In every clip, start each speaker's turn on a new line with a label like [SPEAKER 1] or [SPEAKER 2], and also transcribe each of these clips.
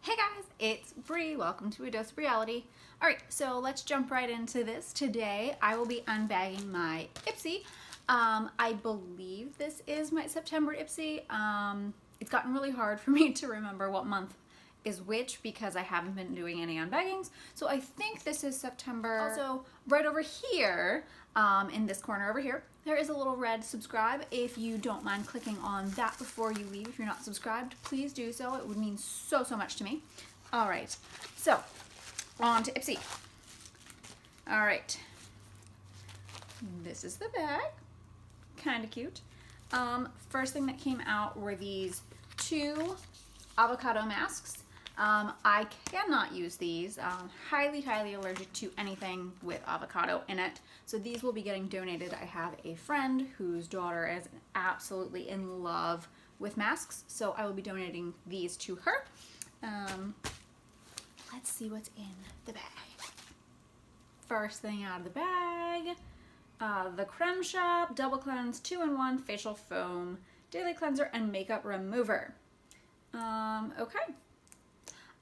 [SPEAKER 1] Hey guys, it's Bree. Welcome to A Dose of Breality. Alright, so let's jump right into this. Today I will be unbagging my Ipsy. I believe this is my September Ipsy. It's gotten really hard for me to remember what month is which because I haven't been doing any unbaggings. So I think this is September. Also, right over here, in this corner over here, there is a little red subscribe. If you don't mind clicking on that before you leave, if you're not subscribed, please do so. It would mean so much to me. All right, so on to Ipsy. All right, this is the bag, kind of cute. First thing that came out were these two avocado masks. I cannot use these. Highly allergic to anything with avocado in it. So these will be getting donated. I have a friend whose daughter is absolutely in love with masks. So I will be donating these to her. Let's see what's in the bag. First thing out of the bag, the Creme Shop Double Cleanse 2-in-1 Facial Foam Daily Cleanser and Makeup Remover. Okay.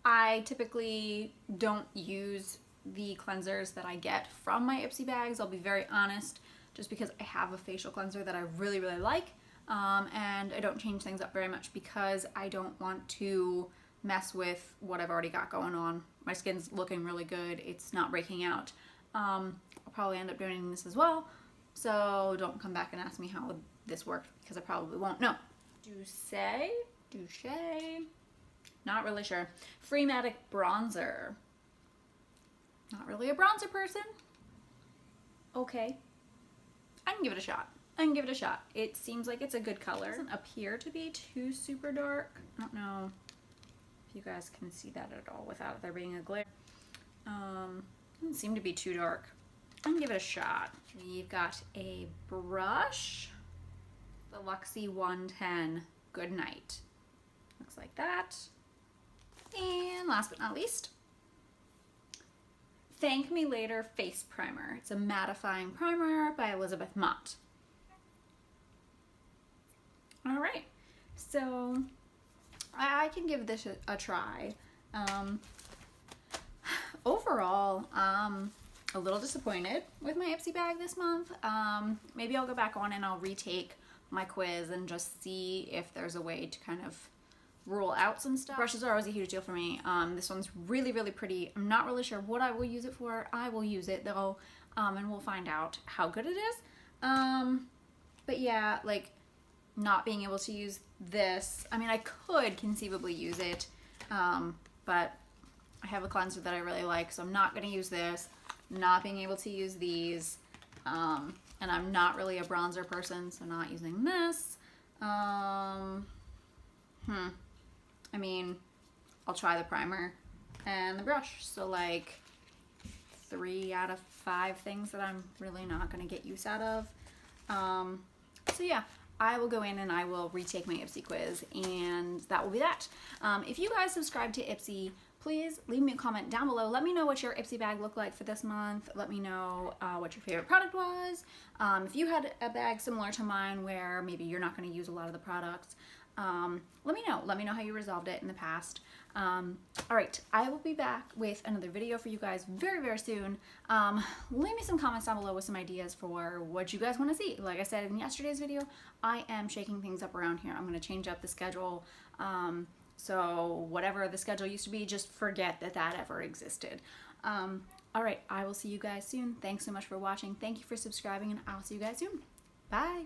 [SPEAKER 1] I typically don't use the cleansers that I get from my Ipsy bags, I'll be very honest, just because I have a facial cleanser that I really like, and I don't change things up very much because I don't want to mess with what I've already got going on. My skin's looking really good, it's not breaking out. I'll probably end up doing this as well, so don't come back and ask me how this worked because I probably won't know. Douche, not really sure. Freematic bronzer. Not really a bronzer person. Okay. I can give it a shot. It seems like it's a good color. It doesn't appear to be too super dark. I don't know if you guys can see that at all without there being a glare. Doesn't seem to be too dark. I can give it a shot. We've got a brush. The Luxie 110 Good Night. Looks like that. And last but not least, Thank Me Later Face Primer. It's a mattifying primer by Elizabeth Mott. All right, so I can give this a try. Overall, a little disappointed with my Ipsy bag this month. Maybe I'll go back on and I'll retake my quiz and just see if there's a way to kind of rule out some stuff. Brushes are always a huge deal for me. This one's really pretty. I'm not really sure what I will use it for. I will use it though, and we'll find out how good it is. But yeah, like not being able to use this, I mean, I could conceivably use it, but I have a cleanser that I really like, so I'm not going to use this. Not being able to use these, and I'm not really a bronzer person, so not using this. I mean, I'll try the primer and the brush. So like 3 out of 5 things that I'm really not going to get use out of. So yeah, I will go in and I will retake my Ipsy quiz, and that will be that. If you guys subscribe to Ipsy, please leave me a comment down below. Let me know what your Ipsy bag looked like for this month. Let me know what your favorite product was. If you had a bag similar to mine where maybe you're not going to use a lot of the products, let me know. Let me know how you resolved it in the past. All right, I will be back with another video for you guys very soon. Leave me some comments down below with some ideas for what you guys want to see. Like I said in yesterday's video, I am shaking things up around here. I'm going to change up the schedule. So whatever the schedule used to be, just forget that ever existed. All right, I will see you guys soon. Thanks so much for watching. Thank you for subscribing, and I'll see you guys soon. Bye.